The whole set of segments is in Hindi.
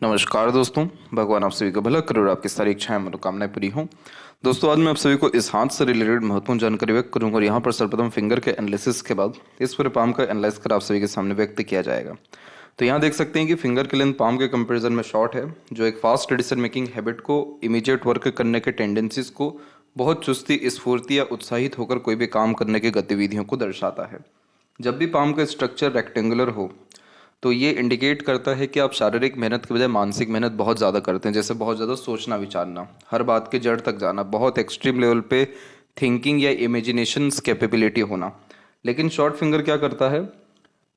नमस्कार दोस्तों। भगवान आप सभी का भला करे और आपकी सारी इच्छाएं मनोकामनाएं पूरी हों। दोस्तों, आज मैं आप सभी को इस हाथ से रिलेटेड महत्वपूर्ण जानकारी व्यक्त करूंगा और यहाँ पर सर्वप्रथम फिंगर के एनालिसिस के बाद इस पूरे पाम का एनालाइज कर आप सभी के सामने व्यक्त किया जाएगा। तो यहाँ देख सकते हैं कि फिंगर की लेंथ पाम के कंपेरिजन में शॉर्ट है, जो एक फास्ट डिसीजन मेकिंग हैबिट को, इमीडिएट वर्क करने के टेंडेंसीज को, बहुत चुस्ती, स्फूर्ति या उत्साहित होकर कोई भी काम करने की गतिविधियों को दर्शाता है। जब भी पाम का स्ट्रक्चर रेक्टेंगुलर हो तो ये इंडिकेट करता है कि आप शारीरिक मेहनत के बजाय मानसिक मेहनत बहुत ज़्यादा करते हैं, जैसे बहुत ज़्यादा सोचना विचारना, हर बात के जड़ तक जाना, बहुत एक्सट्रीम लेवल पे थिंकिंग या इमेजिनेशन कैपेबिलिटी होना। लेकिन शॉर्ट फिंगर क्या करता है,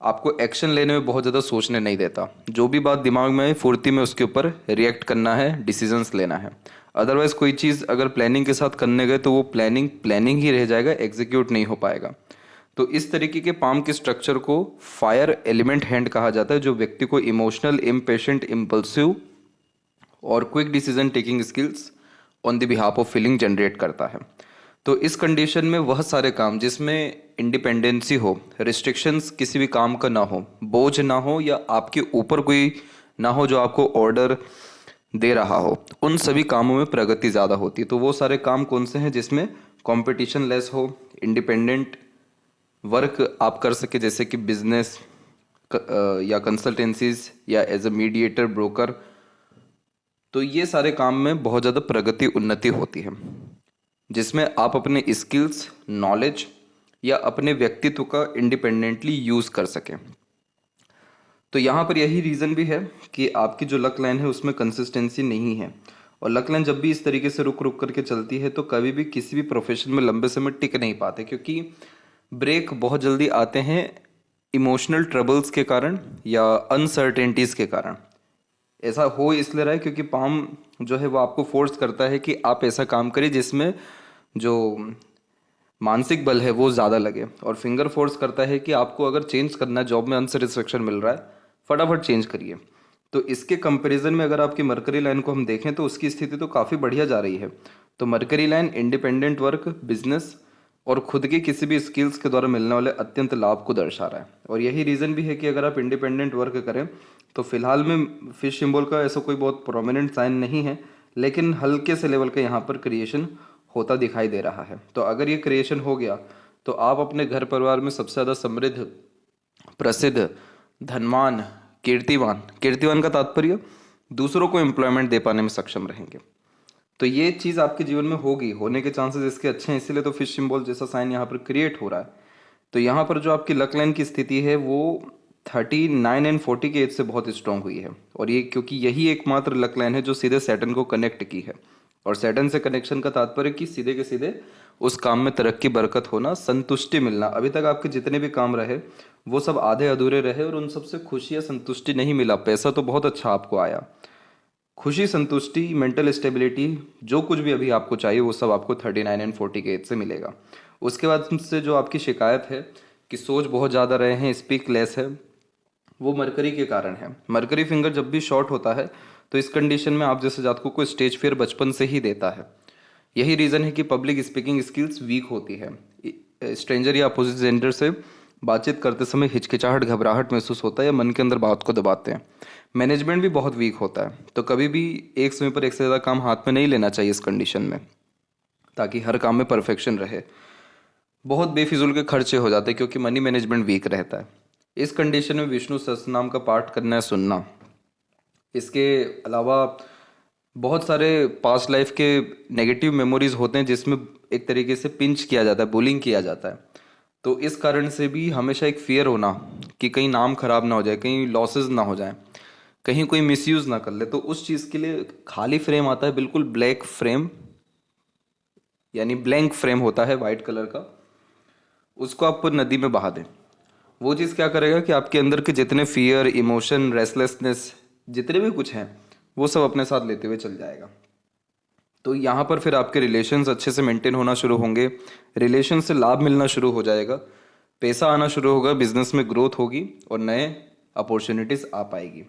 आपको एक्शन लेने में बहुत ज़्यादा सोचने नहीं देता। जो भी बात दिमाग में आए फुर्ती में उसके ऊपर रिएक्ट करना है, डिसीजंस लेना है। अदरवाइज कोई चीज़ अगर प्लानिंग के साथ करने गए तो वो प्लानिंग प्लानिंग ही रह जाएगा, एग्जीक्यूट नहीं हो पाएगा। तो इस तरीके के पाम के स्ट्रक्चर को फायर एलिमेंट हैंड कहा जाता है, जो व्यक्ति को इमोशनल, इम्पेशेंट, इम्पल्सिव और quick decision taking skills on the behalf of feeling generate करता है। तो इस कंडीशन में वह सारे काम जिसमें इंडिपेंडेंसी हो, रिस्ट्रिक्शंस किसी भी काम का ना हो, बोझ ना हो या आपके ऊपर कोई ना हो जो आपको ऑर्डर दे रहा हो, उन सभी कामों में प्रगति ज़्यादा होती है। तो वो सारे काम कौन से हैं जिसमें कंपटीशन लेस हो, इंडिपेंडेंट वर्क आप कर सके, जैसे कि बिजनेस या कंसल्टेंसीज या एज अ मीडिएटर, ब्रोकर। तो ये सारे काम में बहुत ज़्यादा प्रगति, उन्नति होती है, जिसमें आप अपने स्किल्स, नॉलेज या अपने व्यक्तित्व का इंडिपेंडेंटली यूज़ कर सकें। तो यहाँ पर यही रीज़न भी है कि आपकी जो लक लाइन है उसमें कंसिस्टेंसी नहीं है, और लक लाइन जब भी इस तरीके से रुक रुक करके चलती है तो कभी भी किसी भी प्रोफेशन में लंबे समय टिक नहीं पाते, क्योंकि ब्रेक बहुत जल्दी आते हैं इमोशनल ट्रबल्स के कारण या अनसर्टेनिटीज़ के कारण। ऐसा हो इसलिए रहा है क्योंकि पाम जो है वो आपको फोर्स करता है कि आप ऐसा काम करिए जिसमें जो मानसिक बल है वो ज़्यादा लगे, और फिंगर फोर्स करता है कि आपको अगर चेंज करना है, जॉब में अनसेटिस्फेक्शन मिल रहा है, फटाफट चेंज करिए। तो इसके कंपैरिजन में अगर आपकी मरकरी लाइन को हम देखें तो उसकी स्थिति तो काफ़ी बढ़िया जा रही है। तो mercury line independent work, business और खुद की किसी भी स्किल्स के द्वारा मिलने वाले अत्यंत लाभ को दर्शा रहा है। और यही रीज़न भी है कि अगर आप इंडिपेंडेंट वर्क करें तो फिलहाल में फिश सिंबल का ऐसा कोई बहुत प्रोमिनेंट साइन नहीं है, लेकिन हल्के से लेवल का यहाँ पर क्रिएशन होता दिखाई दे रहा है। तो अगर ये क्रिएशन हो गया तो आप अपने घर परिवार में सबसे ज़्यादा समृद्ध, प्रसिद्ध, धनवान, कीर्तिवान, कीर्तिवान का तात्पर्य दूसरों को एम्प्लॉयमेंट दे पाने में सक्षम रहेंगे। तो ये चीज़ आपके जीवन में होगी, होने के चांसेस इसके अच्छे हैं, इसीलिए तो फिश सिंबल जैसा साइन यहाँ पर क्रिएट हो रहा है। तो यहाँ पर जो आपकी लक लाइन की स्थिति है वो 39 एंड 40 के एज से बहुत स्ट्रांग हुई है, और ये क्योंकि यही एकमात्र लक लाइन है जो सीधे सैटर्न को कनेक्ट की है। और सैटर्न से कनेक्शन का तात्पर्य कि सीधे के सीधे उस काम में तरक्की, बरकत होना, संतुष्टि मिलना। अभी तक आपके जितने भी काम रहे वो सब आधे अधूरे रहे और उन सबसे खुशी या संतुष्टि नहीं मिला। पैसा तो बहुत अच्छा आपको आया, खुशी, संतुष्टि, मेंटल स्टेबिलिटी, जो कुछ भी अभी आपको चाहिए वो सब आपको 39 एंड 40 के एज से मिलेगा। उसके बाद से जो आपकी शिकायत है कि सोच बहुत ज़्यादा रहे हैं, स्पीक लेस है, वो मरकरी के कारण है। मरकरी फिंगर जब भी शॉर्ट होता है तो इस कंडीशन में आप जैसे जातकों को स्टेज फियर बचपन से ही देता है। यही रीज़न है कि पब्लिक स्पीकिंग स्किल्स वीक होती है। स्ट्रेंजर या अपोजिट जेंडर से बातचीत करते समय हिचकिचाहट, घबराहट महसूस होता है या मन के अंदर बात को दबाते हैं। मैनेजमेंट भी बहुत वीक होता है, तो कभी भी एक समय पर एक से ज़्यादा काम हाथ में नहीं लेना चाहिए इस कंडीशन में, ताकि हर काम में परफेक्शन रहे। बहुत बेफिजूल के खर्चे हो जाते हैं क्योंकि मनी मैनेजमेंट वीक रहता है। इस कंडीशन में विष्णु सहस्त्रनाम का पाठ करना है, सुनना। इसके अलावा बहुत सारे पास्ट लाइफ के नेगेटिव मेमोरीज होते हैं जिसमें एक तरीके से पिंच किया जाता है, बुलिंग किया जाता है। तो इस कारण से भी हमेशा एक फियर होना कि कहीं नाम खराब ना हो जाए, कहीं लॉसेस ना हो जाए, कहीं कोई मिसयूज़ ना कर ले। तो उस चीज़ के लिए खाली फ्रेम आता है, बिल्कुल ब्लैक फ्रेम, यानी ब्लैंक फ्रेम होता है वाइट कलर का, उसको आप नदी में बहा दें। वो चीज़ क्या करेगा कि आपके अंदर के जितने फियर, इमोशन, रेस्टलेसनेस, जितने भी कुछ हैं वो सब अपने साथ लेते हुए चल जाएगा। तो यहाँ पर फिर आपके रिलेशंस अच्छे से मेंटेन होना शुरू होंगे, रिलेशन से लाभ मिलना शुरू हो जाएगा, पैसा आना शुरू होगा, बिजनेस में ग्रोथ होगी और नए अपॉर्चुनिटीज़ आ पाएगी।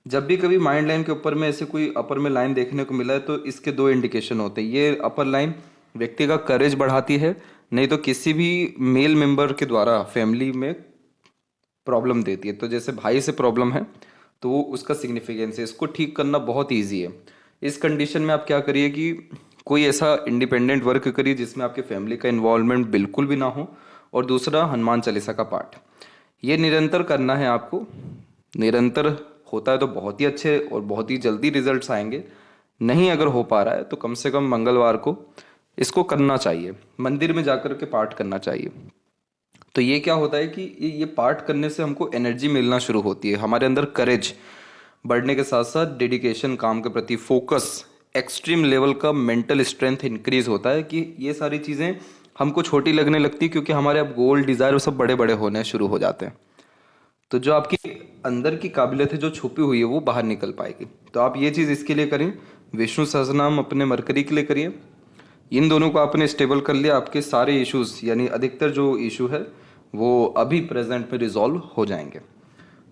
जब भी कभी माइंड लाइन के ऊपर में ऐसे कोई अपर में लाइन देखने को मिला है तो इसके दो इंडिकेशन होते हैं। ये अपर लाइन व्यक्ति का करेज बढ़ाती है, नहीं तो किसी भी मेल मेंबर के द्वारा फैमिली में प्रॉब्लम देती है। तो जैसे भाई से प्रॉब्लम है तो वो उसका सिग्निफिकेंस है। इसको ठीक करना बहुत ईजी है। इस कंडीशन में आप क्या करिए कि कोई ऐसा इंडिपेंडेंट वर्क करिए जिसमें आपके फैमिली का इन्वॉल्वमेंट बिल्कुल भी ना हो। और दूसरा, हनुमान चालीसा का पाठ, ये निरंतर करना है आपको। निरंतर होता है तो बहुत ही अच्छे और बहुत ही जल्दी रिजल्ट्स आएंगे। नहीं अगर हो पा रहा है तो कम से कम मंगलवार को इसको करना चाहिए, मंदिर में जाकर के पाठ करना चाहिए। तो ये क्या होता है कि ये पाठ करने से हमको एनर्जी मिलना शुरू होती है, हमारे अंदर करेज बढ़ने के साथ साथ डेडिकेशन, काम के प्रति फोकस, एक्सट्रीम लेवल का मेंटल स्ट्रेंथ इंक्रीज होता है कि ये सारी चीज़ें हमको छोटी लगने लगती क्योंकि हमारे अब गोल डिज़ायर सब बड़े बड़े होने शुरू हो जाते हैं। तो जो आपकी अंदर की काबिलियत है जो छुपी हुई है वो बाहर निकल पाएगी। तो आप ये चीज़ इसके लिए करें, विष्णु सहस्रनाम अपने मरकरी के लिए करिए। इन दोनों को आपने स्टेबल कर लिया, आपके सारे इश्यूज यानी अधिकतर जो इशू है वो अभी प्रेजेंट में रिजॉल्व हो जाएंगे।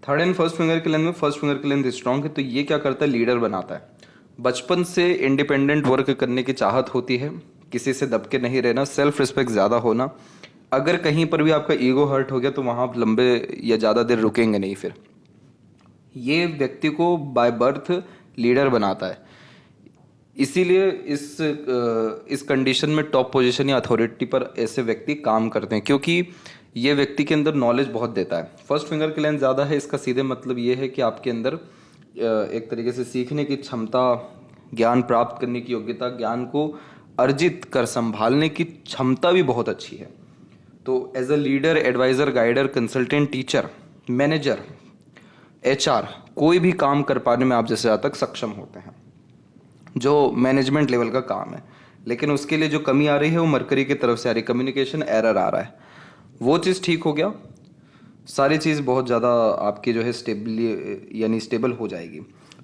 थर्ड एंड फर्स्ट फिंगर की लेंथ में फर्स्ट फिंगर की लेंथ स्ट्रांग है, तो ये क्या करता है, लीडर बनाता है। बचपन से इंडिपेंडेंट वर्क करने की चाहत होती है, किसी से दब के नहीं रहना, सेल्फ रिस्पेक्ट ज़्यादा होना। अगर कहीं पर भी आपका ईगो हर्ट हो गया तो वहाँ आप लंबे या ज़्यादा देर रुकेंगे नहीं। फिर ये व्यक्ति को बाय बर्थ लीडर बनाता है। इसीलिए इस कंडीशन में टॉप पोजीशन या अथॉरिटी पर ऐसे व्यक्ति काम करते हैं, क्योंकि ये व्यक्ति के अंदर नॉलेज बहुत देता है। फर्स्ट फिंगर की लेंथ ज़्यादा है, इसका सीधे मतलब ये है कि आपके अंदर एक तरीके से सीखने की क्षमता, ज्ञान प्राप्त करने की योग्यता, ज्ञान को अर्जित कर संभालने की क्षमता भी बहुत अच्छी है। तो as a leader, adviser, guider, consultant, teacher, manager, HR, कोई भी काम कर पाने में आप जैसे आज तक सक्षम होते हैं, जो मैनेजमेंट लेवल का काम है। लेकिन उसके लिए जो कमी आ रही है वो मरकरी की तरफ से आ रही, कम्युनिकेशन एरर आ रहा है। वो चीज़ ठीक हो गया, सारी चीज़ बहुत ज़्यादा आपकी जो है स्टेबली यानी स्टेबल हो जाएगी।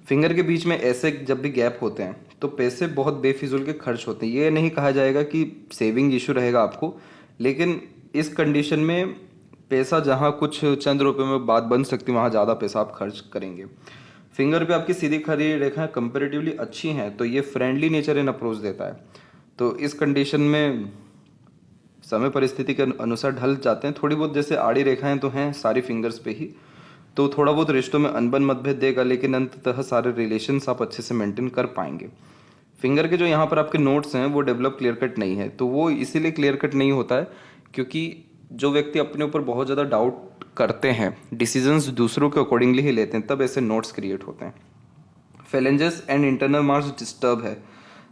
फिंगर के बीच में ऐसे जब भी गैप होते हैं तो पैसे बहुत बेफिजूल के खर्च होते हैं। ये नहीं कहा जाएगा कि सेविंग इशू रहेगा आपको, लेकिन इस कंडीशन में पैसा जहाँ कुछ चंद रुपए में बात बन सकती है वहाँ ज़्यादा पैसा आप खर्च करेंगे। फिंगर पे आपकी सीधी खड़ी रेखाएं कंपेरेटिवली अच्छी हैं, तो ये फ्रेंडली नेचर इन अप्रोच देता है। तो इस कंडीशन में समय परिस्थिति के अनुसार ढल जाते हैं। थोड़ी बहुत जैसे आड़ी रेखाएं तो हैं सारी फिंगर्स पे ही, तो थोड़ा बहुत रिश्तों में अनबन मतभेद देगा, लेकिन अंततः सारे रिलेशंस आप अच्छे से मेंटेन कर पाएंगे। फिंगर के जो यहाँ पर आपके नोट्स हैं वो डेवलप क्लियर कट नहीं है, तो वो इसीलिए क्लियर कट नहीं होता है क्योंकि जो व्यक्ति अपने ऊपर बहुत ज़्यादा डाउट करते हैं, डिसीजंस दूसरों के अकॉर्डिंगली ही लेते हैं, तब ऐसे नोट्स क्रिएट होते हैं। Phalanges and internal marks disturb है,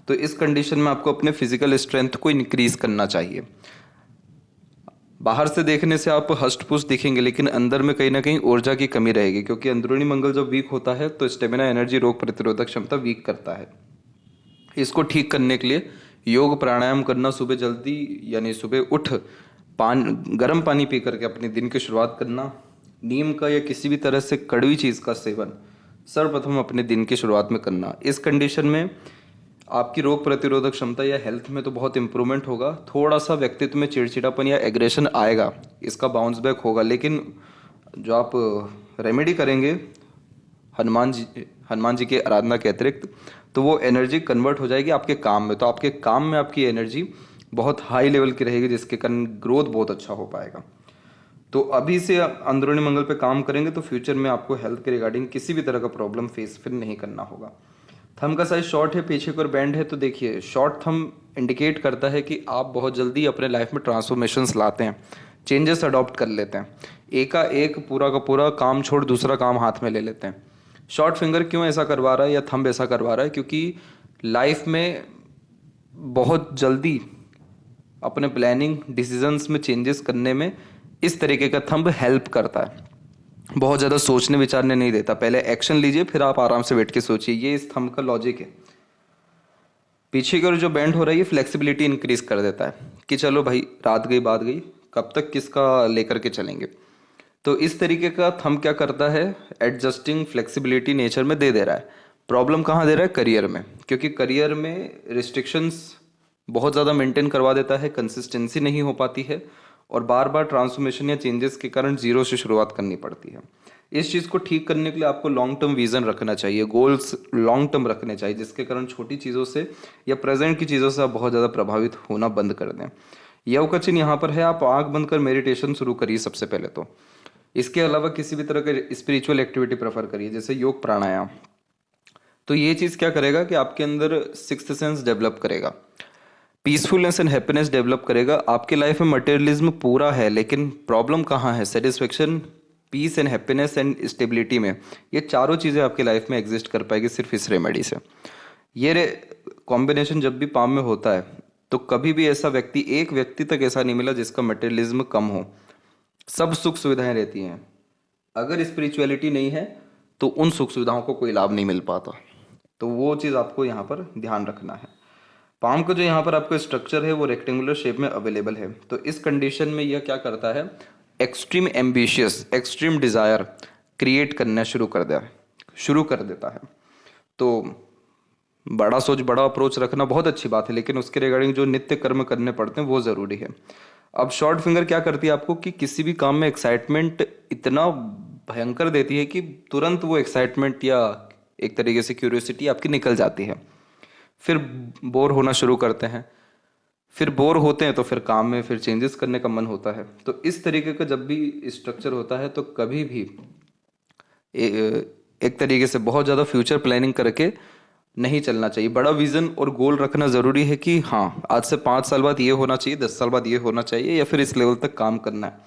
तो इस कंडीशन में आपको अपने फिजिकल स्ट्रेंथ को इंक्रीज करना चाहिए। बाहर से देखने से आप हष्ट पुष्ट दिखेंगे, लेकिन अंदर में कहीं ना कहीं ऊर्जा की कमी रहेगी, क्योंकि अंदरूनी मंगल जब वीक होता है तो स्टेमिना, एनर्जी, रोग प्रतिरोधक क्षमता वीक करता है। इसको ठीक करने के लिए योग प्राणायाम करना, सुबह जल्दी यानी सुबह उठ गर्म पानी पी करके अपने दिन की शुरुआत करना, नीम का या किसी भी तरह से कड़वी चीज़ का सेवन सर्वप्रथम अपने दिन की शुरुआत में करना। इस कंडीशन में आपकी रोग प्रतिरोधक क्षमता या हेल्थ में तो बहुत इंप्रूवमेंट होगा। थोड़ा सा व्यक्तित्व में चिड़चिड़ापन या एग्रेशन आएगा, इसका बाउंस बैक होगा, लेकिन जो आप रेमेडी करेंगे हनुमान जी की आराधना के अतिरिक्त, तो वो एनर्जी कन्वर्ट हो जाएगी आपके काम में। तो आपके काम में आपकी एनर्जी बहुत हाई लेवल की रहेगी, जिसके कारण ग्रोथ बहुत अच्छा हो पाएगा। तो अभी से आप अंदरूनी मंगल पे काम करेंगे तो फ्यूचर में आपको हेल्थ के रिगार्डिंग किसी भी तरह का प्रॉब्लम फेस फिर नहीं करना होगा। थंब का साइज शॉर्ट है, पीछे की ओर बैंड है, तो देखिए शॉर्ट थंब इंडिकेट करता है कि आप बहुत जल्दी अपने लाइफ में ट्रांसफॉर्मेशंस लाते हैं, चेंजेस अडॉप्ट कर लेते हैं, एक का एक पूरा का पूरा काम छोड़ दूसरा काम हाथ में ले लेते हैं। शॉर्ट फिंगर क्यों ऐसा करवा रहा है या थंब ऐसा करवा रहा है, क्योंकि लाइफ में बहुत जल्दी अपने प्लानिंग डिसीजंस में चेंजेस करने में इस तरीके का थंब हेल्प करता है। बहुत ज़्यादा सोचने विचारने नहीं देता, पहले एक्शन लीजिए फिर आप आराम से बैठ के सोचिए, ये इस थंब का लॉजिक है। पीछे की ओर जो बेंड हो रहा है ये फ्लेक्सिबिलिटी इंक्रीज कर देता है कि चलो भाई रात गई बात गई, कब तक किसका लेकर के चलेंगे। तो इस तरीके का थंब क्या करता है, एडजस्टिंग फ्लेक्सिबिलिटी नेचर में दे रहा है। प्रॉब्लम कहाँ दे रहा है, करियर में, क्योंकि करियर में रिस्ट्रिक्शंस बहुत ज़्यादा मेंटेन करवा देता है, कंसिस्टेंसी नहीं हो पाती है और बार बार ट्रांसफॉर्मेशन या चेंजेस के कारण जीरो से शुरुआत करनी पड़ती है। इस चीज़ को ठीक करने के लिए आपको लॉन्ग टर्म विजन रखना चाहिए, गोल्स लॉन्ग टर्म रखने चाहिए, जिसके कारण छोटी चीज़ों से या प्रेजेंट की चीज़ों से आप बहुत ज़्यादा प्रभावित होना बंद कर दें। यव का चिन्ह यहाँ पर है, आप आँख बंद कर मेडिटेशन शुरू करिए सबसे पहले। तो इसके अलावा किसी भी तरह का स्पिरिचुअल एक्टिविटी प्रेफर करिए, जैसे योग प्राणायाम। तो ये चीज़ क्या करेगा कि आपके अंदर सिक्स्थ सेंस डेवलप करेगा, पीसफुलनेस एंड हैप्पीनेस डेवलप करेगा। आपके लाइफ में मटेरियलिज्म पूरा है, लेकिन प्रॉब्लम कहाँ है? Satisfaction, peace and happiness and stability में। ये चारों चीज़ें आपकी लाइफ में एग्जिस्ट कर पाएगी सिर्फ इस रेमेडी से। ये कॉम्बिनेशन जब भी पाम में होता है तो कभी भी ऐसा व्यक्ति, एक व्यक्ति तक ऐसा नहीं मिला जिसका मटेरियलिज्म कम हो। सब सुख सुविधाएं रहती हैं। अगर स्पिरिचुअलिटी नहीं है तो उन सुख सुविधाओं को कोई लाभ नहीं मिल पाता। तो वो चीज़ आपको यहाँ पर ध्यान रखना है। पाम का जो यहाँ पर आपका स्ट्रक्चर है वो रेक्टेंगुलर शेप में अवेलेबल है। तो इस कंडीशन में यह क्या करता है? Extreme ambitious, extreme desire create करना शुरू कर देता है। तो बड़ा सोच, बड़ा अप्रोच रखना बहुत अच्छी बात है, लेकिन उसके रिगार्डिंग जो नित्य कर्म करने पड़ते हैं वो ज़रूरी है। अब शॉर्ट फिंगर क्या करती है आपको कि किसी भी काम में एक्साइटमेंट इतना भयंकर देती है कि तुरंत वो एक्साइटमेंट या एक तरीके से क्यूरियोसिटी आपकी निकल जाती है। फिर बोर होना शुरू करते हैं, फिर बोर होते हैं तो फिर काम में फिर चेंजेस करने का मन होता है। तो इस तरीके का जब भी स्ट्रक्चर होता है तो कभी भी एक तरीके से बहुत ज़्यादा फ्यूचर प्लानिंग करके नहीं चलना चाहिए। बड़ा विजन और गोल रखना ज़रूरी है कि हाँ, आज से 5 साल बाद ये होना चाहिए, 10 साल बाद ये होना चाहिए, या फिर इस लेवल तक काम करना है,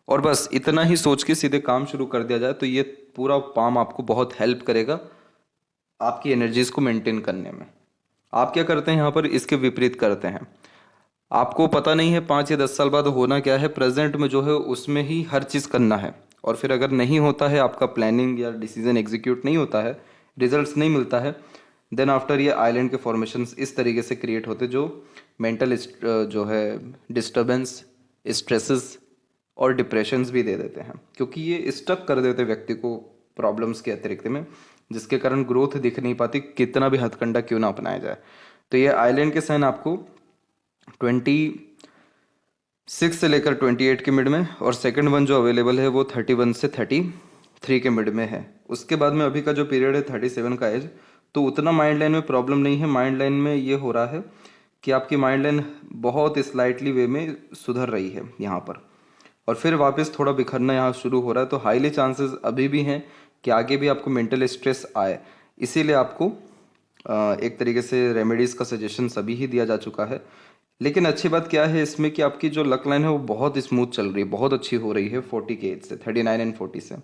और बस इतना ही सोच के सीधे काम शुरू कर दिया जाए तो ये पूरा पाम आपको बहुत हेल्प करेगा आपकी एनर्जीज को मेंटेन करने में। आप क्या करते हैं यहाँ पर? इसके विपरीत करते हैं। आपको पता नहीं है 5 या 10 साल बाद होना क्या है, प्रेजेंट में जो है उसमें ही हर चीज़ करना है। और फिर अगर नहीं होता है, आपका प्लानिंग या डिसीजन एग्जीक्यूट नहीं होता है, रिजल्ट्स नहीं मिलता है, देन आफ्टर ये आइलैंड के फॉर्मेशंस इस तरीके से क्रिएट होते जो मेंटल जो है डिस्टर्बेंस, स्ट्रेसेस और डिप्रेशंस भी दे देते हैं, क्योंकि ये स्टक कर देते व्यक्ति को प्रॉब्लम्स के अतिरिक्त में, जिसके कारण ग्रोथ दिख नहीं पाती, कितना भी हथकंडा क्यों ना अपनाया जाए। तो ये आइलैंड के साइन आपको 26 से लेकर 28 के मिड में, और सेकंड वन जो अवेलेबल है वो 31 से 33 के मिड में है। उसके बाद में अभी का जो पीरियड है 37 का एज, तो उतना माइंड लाइन में प्रॉब्लम नहीं है। माइंड लाइन में ये हो रहा है कि आपकी माइंड लाइन बहुत स्लाइटली वे में सुधर रही है यहाँ पर, और फिर वापस थोड़ा बिखरना यहाँ शुरू हो रहा है। तो हाईली चांसेस अभी भी हैं कि आगे भी आपको मेंटल स्ट्रेस आए। इसीलिए आपको एक तरीके से रेमेडीज़ का सजेशन सभी ही दिया जा चुका है। लेकिन अच्छी बात क्या है इसमें कि आपकी जो लक लाइन है वो बहुत स्मूथ चल रही है, बहुत अच्छी हो रही है 40 के एज से, 39 एंड 40 से।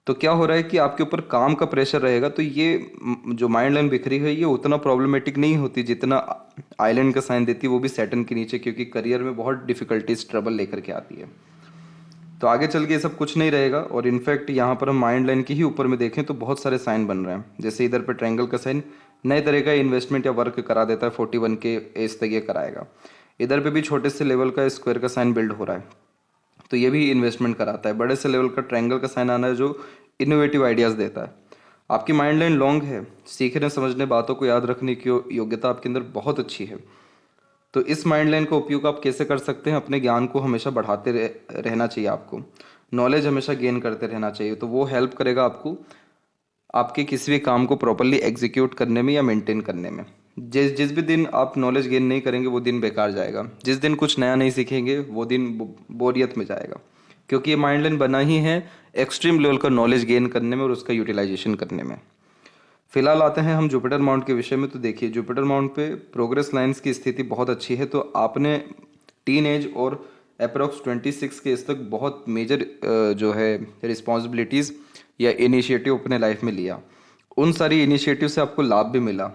तो क्या हो रहा है कि आपके ऊपर काम का प्रेशर रहेगा, तो ये जो माइंड लाइन बिखरी है ये उतना प्रॉब्लमेटिक नहीं होती जितना आइलैंड का साइन देती है, वो भी सैटर्न के नीचे, क्योंकि करियर में बहुत डिफिकल्टीज, ट्रबल लेकर के आती है। तो आगे चल के ये सब कुछ नहीं रहेगा। और इनफैक्ट यहाँ पर हम माइंड लाइन के ही ऊपर में देखें तो बहुत सारे साइन बन रहे हैं। जैसे इधर पर ट्रायंगल का साइन नए तरह का इन्वेस्टमेंट या वर्क करा देता है, 41 के एज तक ये कराएगा। इधर पे भी छोटे से लेवल का स्क्वायर का साइन बिल्ड हो रहा है, तो ये भी इन्वेस्टमेंट कराता है। बड़े से लेवल का ट्रायंगल का साइन आना है जो इनोवेटिव आइडियाज़ देता है। आपकी माइंड लाइन लॉन्ग है, सीखने समझने, बातों को याद रखने की योग्यता आपके अंदर बहुत अच्छी है। तो इस माइंड लाइन का उपयोग आप कैसे कर सकते हैं? अपने ज्ञान को हमेशा बढ़ाते रहना चाहिए, आपको नॉलेज हमेशा गेन करते रहना चाहिए। तो वो हेल्प करेगा आपको आपके किसी भी काम को प्रॉपरली एग्जीक्यूट करने में या मेंटेन करने में। जिस भी दिन आप नॉलेज गेन नहीं करेंगे वो दिन बेकार जाएगा। जिस दिन कुछ नया नहीं सीखेंगे वो दिन बोरियत में जाएगा, क्योंकि ये माइंड लाइन बना ही है एक्सट्रीम लेवल का नॉलेज गेन करने में और उसका यूटिलाइजेशन करने में। फिलहाल आते हैं हम जुपिटर माउंट के विषय में। तो देखिए, जुपिटर माउंट पे प्रोग्रेस लाइंस की स्थिति बहुत अच्छी है। तो आपने टीन एज और अप्रोक्स 26 के एज तक बहुत मेजर जो है रिस्पॉन्सिबिलिटीज़ या इनिशिएटिव अपने लाइफ में लिया, उन सारी इनिशिएटिव से आपको लाभ भी मिला।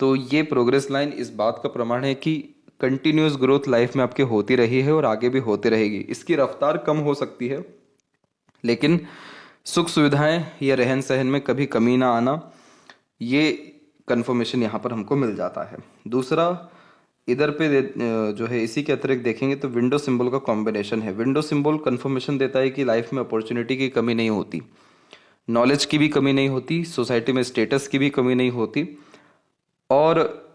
तो ये प्रोग्रेस लाइन इस बात का प्रमाण है कि कंटिन्यूस ग्रोथ लाइफ में आपके होती रही है और आगे भी होती रहेगी। इसकी रफ्तार कम हो सकती है, लेकिन सुख सुविधाएं या रहन सहन में कभी कमी ना आना, ये कंफर्मेशन यहाँ पर हमको मिल जाता है। दूसरा, इधर पे जो है इसी के अतिरिक्त देखेंगे तो विंडो सिंबल का कॉम्बिनेशन है। विंडो सिंबल कंफर्मेशन देता है कि लाइफ में अपॉर्चुनिटी की कमी नहीं होती, नॉलेज की भी कमी नहीं होती, सोसाइटी में स्टेटस की भी कमी नहीं होती, और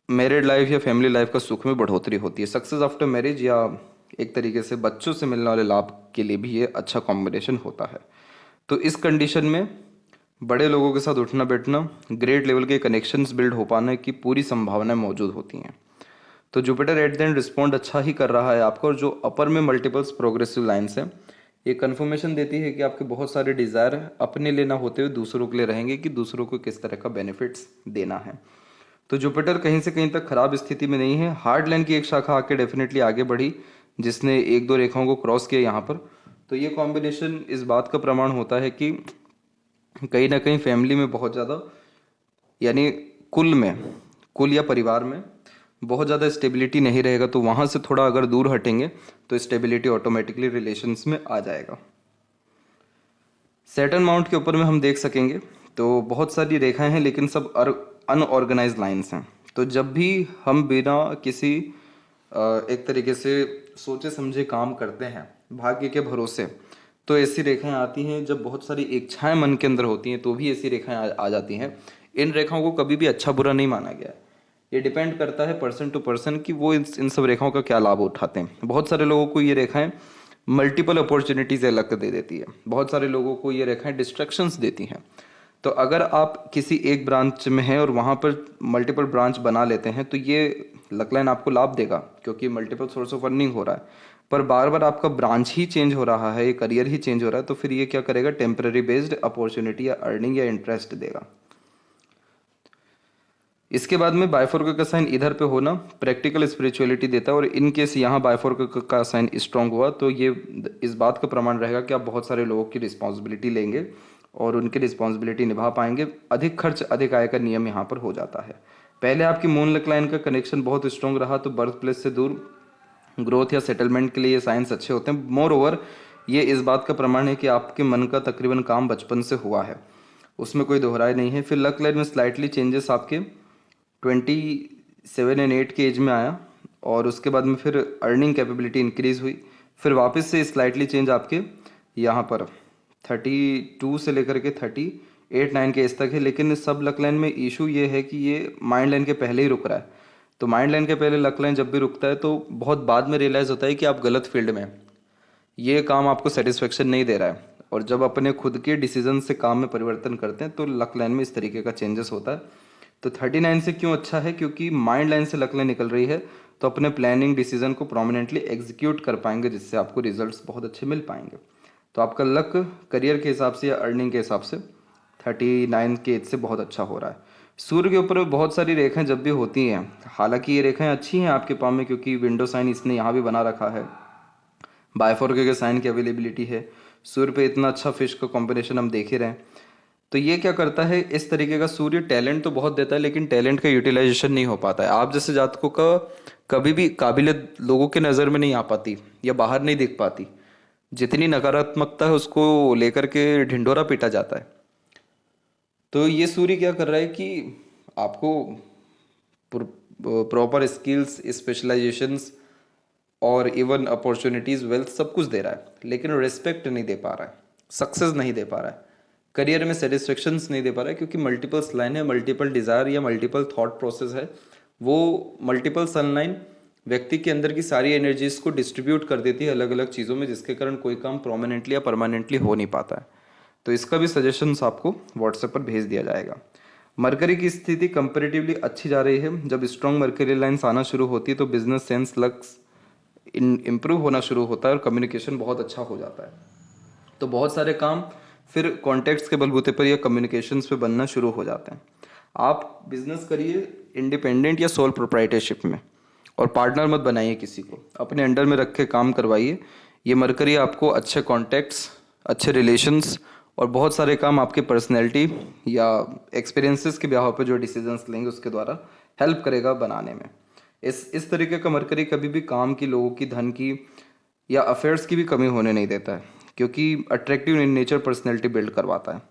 मैरिड लाइफ या फैमिली लाइफ का सुख में बढ़ोतरी होती है। सक्सेस आफ्टर मैरिज या एक तरीके से बच्चों से मिलने वाले लाभ के लिए भी ये अच्छा कॉम्बिनेशन होता है। तो इस कंडीशन में बड़े लोगों के साथ उठना बैठना, ग्रेट लेवल के कनेक्शंस बिल्ड हो पाने की पूरी संभावनाएं मौजूद होती हैं। तो Jupiter at the end respond अच्छा ही कर रहा है आपको। और जो अपर में मल्टीपल्स प्रोग्रेसिव लाइन्स हैं, ये कन्फर्मेशन देती है कि आपके बहुत सारे डिज़ायर अपने लिए ना होते हुए दूसरों के लिए रहेंगे कि दूसरों को किस तरह का बेनिफिट्स देना है। तो जुपिटर कहीं से कहीं तक खराब स्थिति में नहीं है। हार्ड लाइन की एक शाखा आके डेफिनेटली आगे बढ़ी, जिसने एक दो रेखाओं को क्रॉस किया यहाँ पर। तो ये कॉम्बिनेशन इस बात का प्रमाण होता है कि कहीं ना कहीं फैमिली में बहुत ज़्यादा, यानी कुल या परिवार में बहुत ज़्यादा स्टेबिलिटी नहीं रहेगा। तो वहाँ से थोड़ा अगर दूर हटेंगे तो स्टेबिलिटी ऑटोमेटिकली रिलेशंस में आ जाएगा। सैटर्न माउंट के ऊपर में हम देख सकेंगे तो बहुत सारी रेखाएं हैं, लेकिन सब अनऑर्गेनाइज लाइंस हैं। तो जब भी हम बिना किसी एक तरीके से सोचे समझे काम करते हैं भाग्य के भरोसे, तो ऐसी रेखाएं आती हैं। जब बहुत सारी इच्छाएं मन के अंदर होती हैं तो भी ऐसी रेखाएं आ जाती हैं। इन रेखाओं को कभी भी अच्छा बुरा नहीं माना गया है। ये डिपेंड करता है पर्सन टू पर्सन कि वो इन सब रेखाओं का क्या लाभ उठाते हैं। बहुत सारे लोगों को ये रेखाएं मल्टीपल अपॉर्चुनिटीज अलग दे देती है, बहुत सारे लोगों को ये रेखाएं डिस्ट्रैक्शंस देती हैं। तो अगर आप किसी एक ब्रांच में हैं और वहाँ पर मल्टीपल ब्रांच बना लेते हैं तो ये लक लाइन आपको लाभ देगा, क्योंकि मल्टीपल सोर्स ऑफ अर्निंग हो रहा है। पर बार बार आपका ब्रांच ही चेंज हो रहा है, ये करियर ही चेंज हो रहा है, तो फिर ये क्या करेगा, टेम्पररी बेस्ड अपॉर्चुनिटी या अर्निंग या इंटरेस्ट देगा। इसके बाद में बायफोर्क का साइन इधर पे होना प्रैक्टिकल स्पिरिचुअलिटी देता है, और इन केस यहाँ बायफोर्क का साइन स्ट्रांग हुआ तो ये इस बात का प्रमाण रहेगा कि आप बहुत सारे लोगों की रिस्पॉन्सिबिलिटी लेंगे और उनकी रिस्पॉन्सिबिलिटी निभा पाएंगे। अधिक खर्च अधिक आय का नियम यहाँ पर हो जाता है। पहले आपकी मून लक लाइन का कनेक्शन बहुत स्ट्रांग रहा तो बर्थ प्लेस से दूर ग्रोथ या सेटलमेंट के लिए ये साइंस अच्छे होते हैं। मोर ओवर ये इस बात का प्रमाण है कि आपके मन का तकरीबन काम बचपन से हुआ है, उसमें कोई दोहराए नहीं है। फिर लक लाइन में स्लाइटली चेंजेस आपके 27 एंड 8 के एज में आया, और उसके बाद में फिर अर्निंग कैपेबिलिटी इंक्रीज हुई। फिर वापस से स्लाइटली चेंज आपके यहाँ पर 32 से लेकर के 38-9 के एज तक है। लेकिन सब लक लाइन में इशू ये है कि ये माइंड लाइन के पहले ही रुक रहा है। तो माइंड लाइन के पहले लक लाइन जब भी रुकता है तो बहुत बाद में रियलाइज़ होता है कि आप गलत फील्ड में हैं, ये काम आपको सेटिस्फेक्शन नहीं दे रहा है। और जब अपने खुद के डिसीजन से काम में परिवर्तन करते हैं तो लक लाइन में इस तरीके का चेंजेस होता है। तो 39 से क्यों अच्छा है, क्योंकि माइंड लाइन से लक लाइन निकल रही है तो अपने प्लानिंग डिसीजन को प्रोमिनेंटली एग्जीक्यूट कर पाएंगे, जिससे आपको रिजल्ट्स बहुत अच्छे मिल पाएंगे। तो आपका लक करियर के हिसाब से या अर्निंग के हिसाब से 39 के एज से बहुत अच्छा हो रहा है। सूर्य के ऊपर बहुत सारी रेखाएं जब भी होती हैं, हालांकि ये रेखाएं अच्छी हैं आपके पाम में, क्योंकि विंडो साइन इसने यहाँ भी बना रखा है, बायफोर्क के साइन की अवेलेबिलिटी है, सूर्य पे इतना अच्छा फिश का कॉम्बिनेशन हम देख ही रहे हैं। तो ये क्या करता है, इस तरीके का सूर्य टैलेंट तो बहुत देता है लेकिन टैलेंट का यूटिलाइजेशन नहीं हो पाता है। आप जैसे जातकों का कभी भी काबिलियत लोगों के नज़र में नहीं आ पाती या बाहर नहीं दिख पाती। जितनी नकारात्मकता है उसको लेकर के ढिंढोरा पीटा जाता है। तो ये सूर्य क्या कर रहा है कि आपको प्रॉपर स्किल्स, स्पेशलाइजेशंस और इवन अपॉर्चुनिटीज़, वेल्थ सब कुछ दे रहा है, लेकिन रिस्पेक्ट नहीं दे पा रहा है, सक्सेस नहीं दे पा रहा है, करियर में सेटिस्फेक्शंस नहीं दे पा रहा है, क्योंकि मल्टीपल लाइन है, मल्टीपल डिज़ायर या मल्टीपल थॉट प्रोसेस है। वो मल्टीपल सनलाइन व्यक्ति के अंदर की सारी एनर्जीज को डिस्ट्रीब्यूट कर देती है अलग अलग चीज़ों में, जिसके कारण कोई काम प्रोमिनेंटली या परमानेंटली हो नहीं पाता है। तो इसका भी सजेशंस आपको व्हाट्सएप पर भेज दिया जाएगा। मरकरी की स्थिति कंपेरेटिवली अच्छी जा रही है। जब स्ट्रॉन्ग मरकरी लाइन्स आना शुरू होती है तो बिजनेस सेंस लक्स इम्प्रूव होना शुरू होता है और कम्युनिकेशन बहुत अच्छा हो जाता है। तो बहुत सारे काम फिर कॉन्टैक्ट्स के बलबूते पर या कम्युनिकेशंस पे बनना शुरू हो जाते हैं। आप बिजनेस करिए इंडिपेंडेंट या सोल प्रोप्राइटरशिप में, और पार्टनर मत बनाइए किसी को, अपने अंडर में रख के काम करवाइए। ये मरकरी आपको अच्छे कॉन्टैक्ट्स, अच्छे रिलेशंस और बहुत सारे काम आपके पर्सनैलिटी या एक्सपीरियंसेस के बिहाव पे जो डिसीजंस लेंगे उसके द्वारा हेल्प करेगा बनाने में। इस तरीके का मरकरी कभी भी काम की, लोगों की, धन की या अफेयर्स की भी कमी होने नहीं देता है, क्योंकि attractive in nature personality build करवाता है।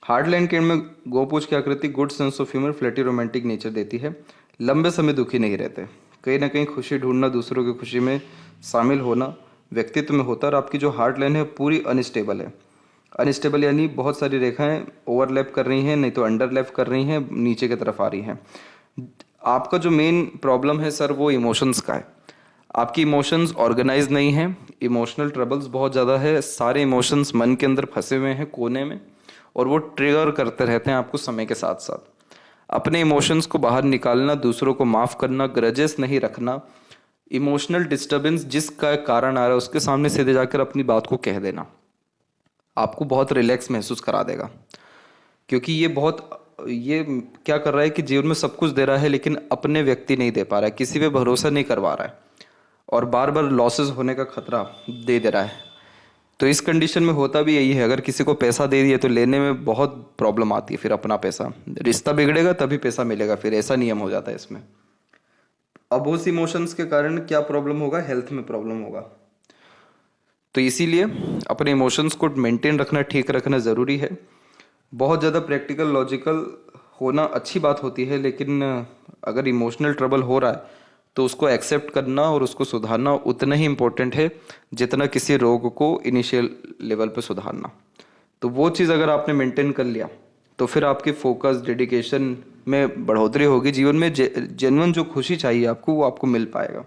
हार्ड लाइन के एंड में गोपूछ की आकृति good sense of humour, flirty romantic nature देती है। लंबे समय दुखी नहीं रहते, कहीं ना कहीं खुशी ढूंढना, दूसरों की खुशी में शामिल होना व्यक्तित्व में होता है। और आपकी जो हार्ड लाइन है पूरी अनस्टेबल है। अनस्टेबल यानी बहुत सारी रेखाएं ओवरलैप कर रही हैं, नहीं तो अंडरलैप कर रही हैं, नीचे की तरफ आ रही हैं। आपका जो मेन प्रॉब्लम है सर वो इमोशंस का है। आपकी इमोशंस ऑर्गेनाइज नहीं है, इमोशनल ट्रबल्स बहुत ज़्यादा है, सारे इमोशंस मन के अंदर फंसे हुए हैं कोने में, और वो ट्रिगर करते रहते हैं आपको समय के साथ साथ। अपने इमोशंस को बाहर निकालना, दूसरों को माफ़ करना, ग्रजेस नहीं रखना, इमोशनल डिस्टरबेंस जिसका कारण आ रहा है उसके सामने सीधे जाकर अपनी बात को कह देना आपको बहुत रिलैक्स महसूस करा देगा। क्योंकि ये क्या कर रहा है कि जीवन में सब कुछ दे रहा है लेकिन अपने व्यक्ति नहीं दे पा रहा है, किसी पे भरोसा नहीं करवा रहा है और बार बार लॉसेस होने का खतरा दे रहा है। तो इस कंडीशन में होता भी यही है, अगर किसी को पैसा दे दिए तो लेने में बहुत प्रॉब्लम आती है, फिर अपना पैसा, रिश्ता बिगड़ेगा तभी पैसा मिलेगा, फिर ऐसा नियम हो जाता है इसमें। अब उस इमोशंस के कारण क्या प्रॉब्लम होगा, हेल्थ में प्रॉब्लम होगा। तो इसीलिए अपने इमोशंस को मेंटेन रखना, ठीक रखना ज़रूरी है। बहुत ज़्यादा प्रैक्टिकल लॉजिकल होना अच्छी बात होती है, लेकिन अगर इमोशनल ट्रबल हो रहा है तो उसको एक्सेप्ट करना और उसको सुधारना उतना ही इम्पोर्टेंट है जितना किसी रोग को इनिशियल लेवल पे सुधारना। तो वो चीज़ अगर आपने मेंटेन कर लिया तो फिर आपकी फोकस, डेडिकेशन में बढ़ोतरी होगी, जीवन में जेन्युइन जो खुशी चाहिए आपको वो आपको मिल पाएगा।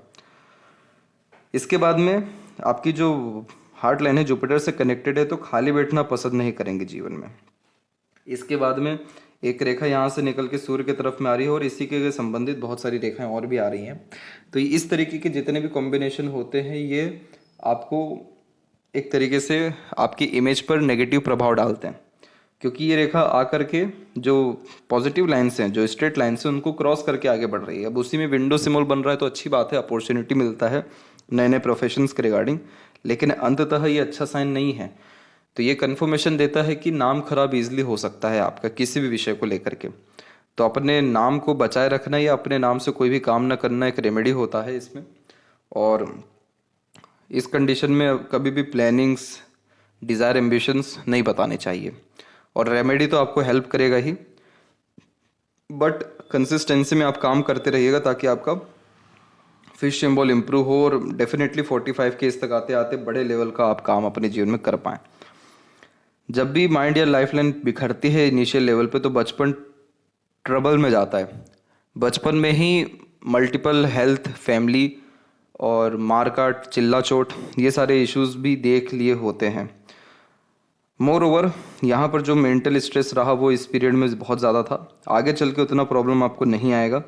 इसके बाद में आपकी जो हार्ट लाइन है जुपिटर से कनेक्टेड है, तो खाली बैठना पसंद नहीं करेंगे जीवन में। इसके बाद में एक रेखा यहाँ से निकल के सूर्य की तरफ में आ रही है और इसी के संबंधित बहुत सारी रेखाएं और भी आ रही हैं। तो इस तरीके के जितने भी कॉम्बिनेशन होते हैं ये आपको एक तरीके से आपकी इमेज पर नेगेटिव प्रभाव डालते हैं, क्योंकि ये रेखा आकर के जो पॉजिटिव लाइन्स हैं, जो स्ट्रेट लाइन्स हैं, उनको क्रॉस करके आगे बढ़ रही है। अब उसी में विंडो सिंबल बन रहा है तो अच्छी बात है, अपॉर्चुनिटी मिलता है नए नए प्रोफेशंस के रिगार्डिंग, लेकिन अंततः ये अच्छा साइन नहीं है। तो ये कन्फर्मेशन देता है कि नाम खराब इजीली हो सकता है आपका किसी भी विषय को लेकर के। तो अपने नाम को बचाए रखना या अपने नाम से कोई भी काम ना करना एक रेमेडी होता है इसमें। और इस कंडीशन में कभी भी प्लानिंग्स, डिज़ायर, एम्बिशंस नहीं बताने चाहिए। और रेमेडी तो आपको हेल्प करेगा ही, बट कंसिस्टेंसी में आप काम करते रहिएगा ताकि आपका फिश सिंबल इम्प्रूव हो और डेफिनेटली 45 के इस तक आते आते बड़े लेवल का आप काम अपने जीवन में कर पाएँ। जब भी माइंड या लाइफ लाइन बिखरती है इनिशियल लेवल पे तो बचपन ट्रबल में जाता है। बचपन में ही मल्टीपल हेल्थ, फैमिली और मारकाट, चिल्ला चोट, ये सारे इश्यूज भी देख लिए होते हैं। मोर ओवर यहाँ पर जो मेंटल स्ट्रेस रहा वो इस पीरियड में बहुत ज़्यादा था। आगे चल के उतना प्रॉब्लम आपको नहीं आएगा,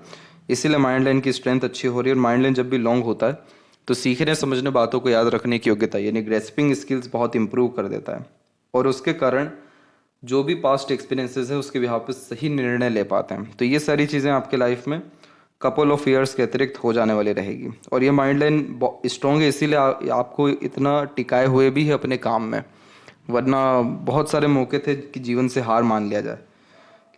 इसीलिए माइंड लाइन की स्ट्रेंथ अच्छी हो रही है। और माइंड लाइन जब भी लॉन्ग होता है तो सीखने समझने, बातों को याद रखने की योग्यता यानी ग्रेस्पिंग स्किल्स बहुत इंप्रूव कर देता है और उसके कारण जो भी पास्ट एक्सपीरियंसेस है उसके बिहाफ पे सही निर्णय ले पाते हैं। तो ये सारी चीज़ें आपके लाइफ में कपल ऑफ ईयर्स के अतिरिक्त हो जाने वाली रहेगी। और ये माइंड लाइन स्ट्रॉन्ग है, इसीलिए आपको इतना टिकाए हुए भी है अपने काम में, वरना बहुत सारे मौके थे कि जीवन से हार मान लिया जाए,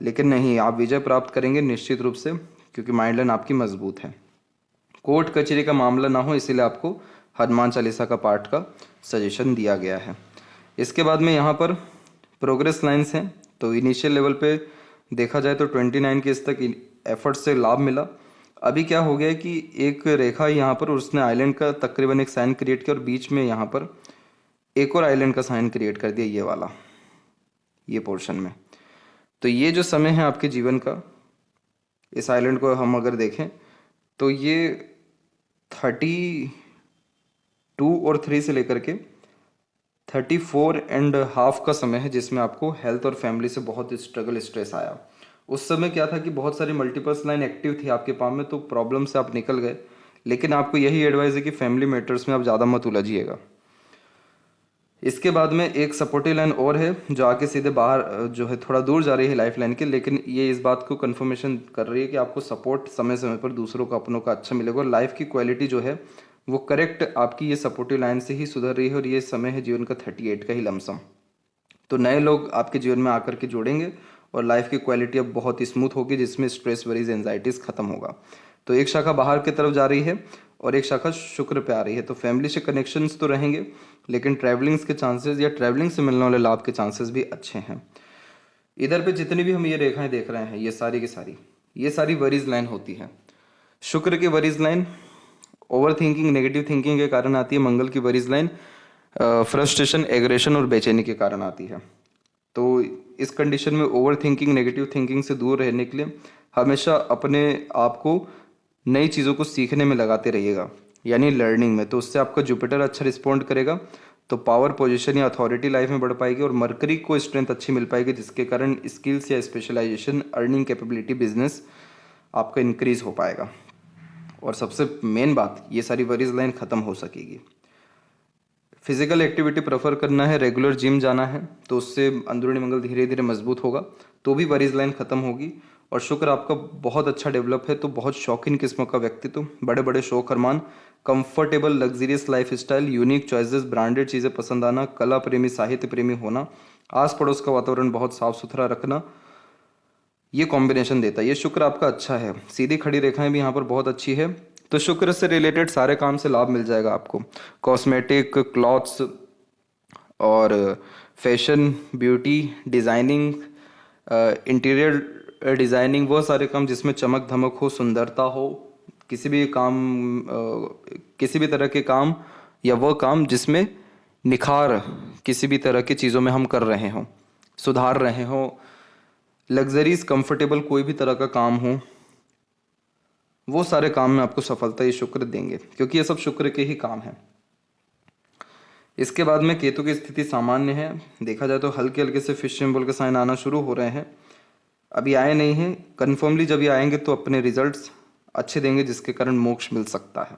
लेकिन नहीं, आप विजय प्राप्त करेंगे निश्चित रूप से, क्योंकि माइंड लाइन आपकी मजबूत है। कोर्ट कचहरी का मामला ना हो इसीलिए आपको हनुमान चालीसा का पाठ का सजेशन दिया गया है। इसके बाद में यहाँ पर प्रोग्रेस लाइंस हैं। तो इनिशियल लेवल पे देखा जाए तो 29 के इस तक एफर्ट से लाभ मिला। अभी क्या हो गया है कि एक रेखा यहाँ पर उसने आइलैंड का तकरीबन एक साइन क्रिएट किया और बीच में यहाँ पर एक और आइलैंड का साइन क्रिएट कर दिया, ये वाला, ये पोर्शन में। तो ये जो समय है आपके जीवन का, इस आइलैंड को हम अगर देखें तो ये 32 और 3 से लेकर के 34.5 का समय है जिसमें आपको हेल्थ और फैमिली से बहुत स्ट्रगल, स्ट्रेस आया। उस समय क्या था कि बहुत सारी मल्टीपर्स लाइन एक्टिव थी आपके पास में, तो प्रॉब्लम से आप निकल गए। लेकिन आपको यही एडवाइस है कि फैमिली मैटर्स में आप ज़्यादा मत उलझिएगा। इसके बाद में एक सपोर्टिव लाइन और है जो आके सीधे बाहर जो है थोड़ा दूर जा रही है लाइफ लाइन के, लेकिन ये इस बात को कंफर्मेशन कर रही है कि आपको सपोर्ट समय समय पर दूसरों का, अपनों का अच्छा मिलेगा और लाइफ की क्वालिटी जो है वो करेक्ट आपकी ये सपोर्टिव लाइन से ही सुधर रही है। और ये समय है जीवन का 38 का ही लमसम। तो नए लोग आपके जीवन में आकर के जुड़ेंगे और लाइफ की क्वालिटी अब बहुत स्मूथ होगी, जिसमें स्ट्रेस, वरीज, एंजाइटीज खत्म होगा। तो एक शाखा बाहर की तरफ जा रही है और एक शाखा शुक्र पे आ रही है। तो फैमिली से कनेक्शंस तो रहेंगे, लेकिन ट्रैवलिंग्स के चांसेस या ट्रैवलिंग से मिलने वाले लाभ के चांसेस भी अच्छे हैं। इधर पे जितनी भी हम ये रेखाएं देख रहे हैं ये सारी की सारी, ये सारी वरीज लाइन होती है। शुक्र की worries line over thinking, negative thinking के कारण आती है। मंगल की वरीज लाइन फ्रस्ट्रेशन, एग्रेशन और बेचैनी के कारण आती है। तो इस कंडीशन में ओवर थिंकिंग, नेगेटिव थिंकिंग से दूर रहने के लिए हमेशा अपने आप को नई चीज़ों को सीखने में लगाते रहिएगा, यानी लर्निंग में। तो उससे आपका जुपिटर अच्छा रिस्पॉन्ड करेगा, तो पावर, पोजीशन या अथॉरिटी लाइफ में बढ़ पाएगी और मरकरी को स्ट्रेंथ अच्छी मिल पाएगी, जिसके कारण स्किल्स या स्पेशलाइजेशन, अर्निंग कैपेबिलिटी, बिजनेस आपका इंक्रीज हो पाएगा। और सबसे मेन बात, ये सारी वरीज लाइन ख़त्म हो सकेगी। फिजिकल एक्टिविटी प्रेफर करना है, रेगुलर जिम जाना है, तो उससे अंदरूनी मंगल धीरे धीरे मजबूत होगा, तो भी वरीज लाइन खत्म होगी। और शुक्र आपका बहुत अच्छा डेवलप है, तो बहुत शौकीन किस्म का व्यक्तित्व, बड़े बड़े शौक अरमान, comfortable luxurious lifestyle, unique choices, branded चीज़ें पसंद आना, कला प्रेमी साहित्य प्रेमी होना, आस पड़ोस का वातावरण बहुत साफ सुथरा रखना, ये कॉम्बिनेशन देता है। ये शुक्र आपका अच्छा है। सीधी खड़ी रेखाएं भी यहाँ पर बहुत अच्छी है, तो शुक्र से रिलेटेड सारे काम से लाभ मिल जाएगा आपको। कॉस्मेटिक, क्लॉथ्स और fashion, beauty, designing, interior designing, वो सारे काम जिसमें चमक धमक हो, सुंदरता हो, किसी भी काम, किसी भी तरह के काम या वो काम जिसमें निखार किसी भी तरह की चीज़ों में हम कर रहे हों, सुधार रहे हों, लग्जरीज कंफर्टेबल कोई भी तरह का काम हो, वो सारे काम में आपको सफलता ये शुक्र देंगे, क्योंकि ये सब शुक्र के ही काम हैं। इसके बाद में केतु की स्थिति सामान्य है। देखा जाए तो हल्के हल्के से फिश सिंबल के साइन आना शुरू हो रहे हैं, अभी आए नहीं हैं। कन्फर्मली जब ये आएंगे तो अपने रिजल्ट्स अच्छे देंगे, जिसके कारण मोक्ष मिल सकता है।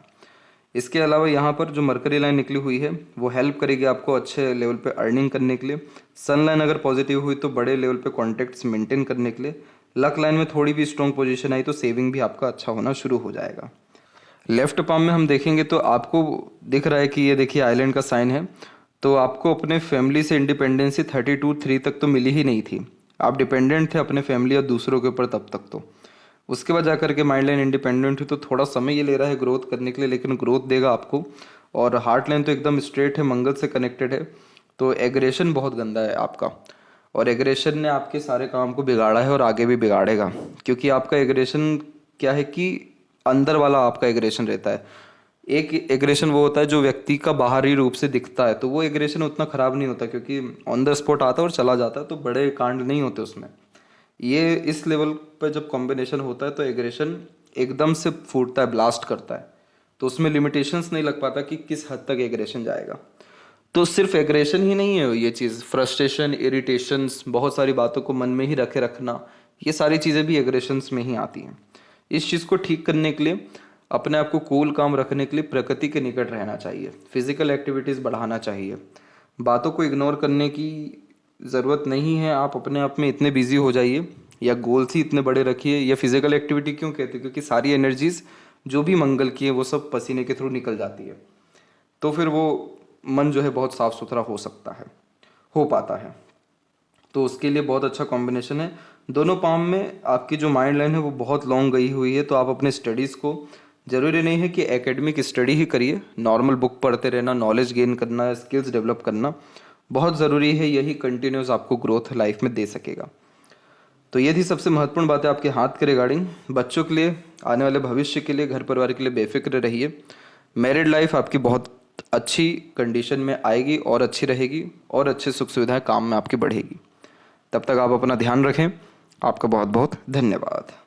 इसके अलावा यहाँ पर जो मरकरी लाइन निकली हुई है वो हेल्प करेगी आपको अच्छे लेवल पे अर्निंग करने के लिए। सन लाइन अगर पॉजिटिव हुई तो बड़े लेवल पे कॉन्टैक्ट्स मेंटेन करने के लिए। लक लाइन में थोड़ी भी स्ट्रॉन्ग पोजीशन आई तो सेविंग भी आपका अच्छा होना शुरू हो जाएगा। लेफ्ट पाम में हम देखेंगे तो आपको दिख रहा है कि ये देखिए आइलैंड का साइन है, तो आपको अपने फैमिली से इंडिपेंडेंसी 32-3 तक तो मिली ही नहीं थी। आप डिपेंडेंट थे अपने फैमिली और दूसरों के ऊपर तब तक। तो उसके बाद जाकर के माइंड लाइन इंडिपेंडेंट हुई, तो थोड़ा समय ये ले रहा है ग्रोथ करने के लिए, लेकिन ग्रोथ देगा आपको। और हार्ट लाइन तो एकदम स्ट्रेट है, मंगल से कनेक्टेड है, तो एग्रेशन बहुत गंदा है आपका, और एग्रेशन ने आपके सारे काम को बिगाड़ा है और आगे भी बिगाड़ेगा। क्योंकि आपका एग्रेशन क्या है कि अंदर वाला आपका एग्रेशन रहता है। एक एग्रेशन वो होता है जो व्यक्ति का बाहरी रूप से दिखता है, तो वो एग्रेशन उतना खराब नहीं होता, क्योंकि ऑन द स्पॉट आता है और चला जाता है, तो बड़े कांड नहीं होते उसमें। ये इस लेवल पर जब कॉम्बिनेशन होता है तो एग्रेशन एकदम से फूटता है, ब्लास्ट करता है, तो उसमें लिमिटेशंस नहीं लग पाता कि किस हद तक एग्रेशन जाएगा। तो सिर्फ एग्रेशन ही नहीं है ये चीज़, फ्रस्ट्रेशन, इरिटेशंस, बहुत सारी बातों को मन में ही रखे रखना, ये सारी चीज़ें भी एग्रेशंस में ही आती हैं। इस चीज़ को ठीक करने के लिए, अपने आप को कूल काम रखने के लिए प्रकृति के निकट रहना चाहिए, फिजिकल एक्टिविटीज़ बढ़ाना चाहिए। बातों को इग्नोर करने की ज़रूरत नहीं है, आप अपने आप में इतने बिजी हो जाइए या गोल्स ही इतने बड़े रखिए। या फिजिकल एक्टिविटी क्यों कहते हैं, क्योंकि सारी एनर्जीज जो भी मंगल की है वो सब पसीने के थ्रू निकल जाती है, तो फिर वो मन जो है बहुत साफ सुथरा हो सकता है, हो पाता है। तो उसके लिए बहुत अच्छा कॉम्बिनेशन है। दोनों पाम में आपकी जो माइंड लाइन है वो बहुत लॉन्ग गई हुई है, तो आप अपने स्टडीज़ को, ज़रूरी नहीं है कि एकेडमिक स्टडी ही करिए, नॉर्मल बुक पढ़ते रहना, नॉलेज गेन करना, स्किल्स डेवलप करना बहुत ज़रूरी है। यही कंटिन्यूस आपको ग्रोथ लाइफ में दे सकेगा। तो ये थी सबसे महत्वपूर्ण बातें आपके हाथ के रिगार्डिंग। बच्चों के लिए, आने वाले भविष्य के लिए, घर परिवार के लिए बेफिक्र रहिए। मैरिड लाइफ आपकी बहुत अच्छी कंडीशन में आएगी और अच्छी रहेगी, और अच्छी सुख सुविधाएं काम में आपकी बढ़ेगी। तब तक आप अपना ध्यान रखें। आपका बहुत बहुत धन्यवाद।